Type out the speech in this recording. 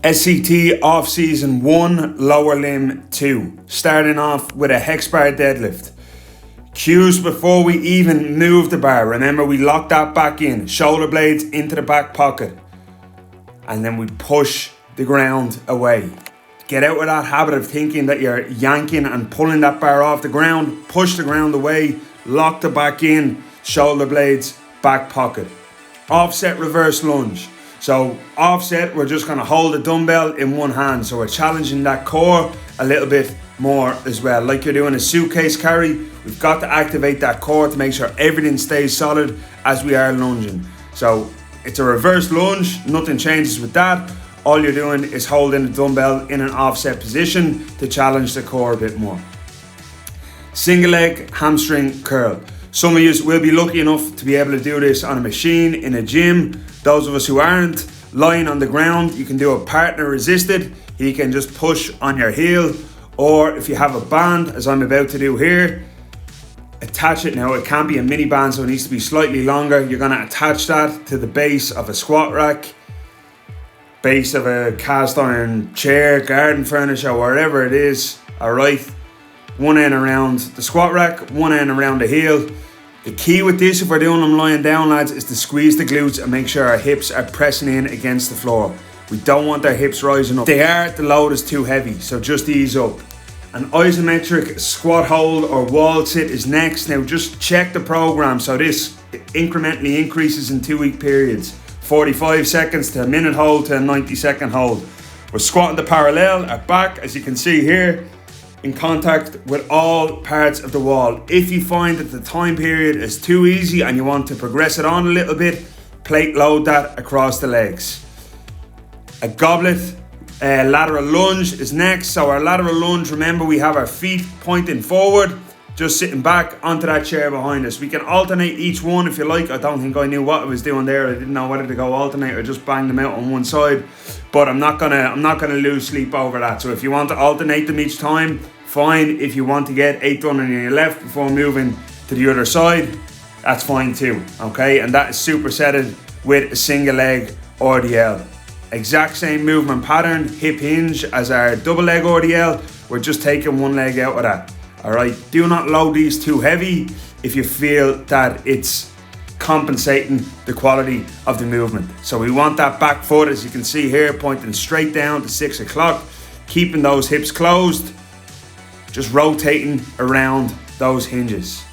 SCT Off-Season 1 Lower Limb 2. Starting off with a Hex Bar Deadlift. Cues before we even move the bar. Remember, we lock that back in. Shoulder blades into the back pocket. And then we push the ground away. Get out of that habit of thinking that you're yanking and pulling that bar off the ground. Push the ground away. Lock the back in. Shoulder blades, back pocket. Offset reverse lunge. So offset, we're just going to hold the dumbbell in one hand. So we're challenging that core a little bit more as well. Like you're doing a suitcase carry, we've got to activate that core to make sure everything stays solid as we are lunging. So it's a reverse lunge, nothing changes with that. All you're doing is holding the dumbbell in an offset position to challenge the core a bit more. Single leg hamstring curl. Some of you will be lucky enough to be able to do this on a machine in a gym. Those of us who aren't, lying on the ground, you can do a partner resisted. You can just push on your heel, or if you have a band, as I'm about to do here, attach it. Now it can't be a mini band, so it needs to be slightly longer. You're going to attach that to the base of a squat rack, base of a cast iron chair, garden furniture, wherever it is. All right, one end around the squat rack, one end around the heel. The key with this, if we're doing them lying down, lads, is to squeeze the glutes and make sure our hips are pressing in against the floor. We don't want our hips rising up. The load is too heavy, so just ease up. An isometric squat hold or wall sit is next. Now just check the program. So this incrementally increases in 2-week periods. 45 seconds to a minute hold to a 90-second hold. We're squatting the parallel, our back, as you can see here, in contact with all parts of the wall. If you find that the time period is too easy and you want to progress it on a little bit, plate load that across the legs. A goblet lateral lunge is next. So our lateral lunge, remember, we have our feet pointing forward, just sitting back onto that chair behind us. We can alternate each one if you like. I don't think I knew what I was doing there. I didn't know whether to go alternate or just bang them out on one side. But I'm not gonna lose sleep over that. So if you want to alternate them each time, fine. If you want to get 8 done on your left before moving to the other side, that's fine too. Okay, and that is supersetted with a single leg RDL. Exact same movement pattern, hip hinge as our double leg RDL. We're just taking one leg out of that. All right, do not load these too heavy if you feel that it's compensating the quality of the movement. So we want that back foot, as you can see here, pointing straight down to 6 o'clock, keeping those hips closed, just rotating around those hinges.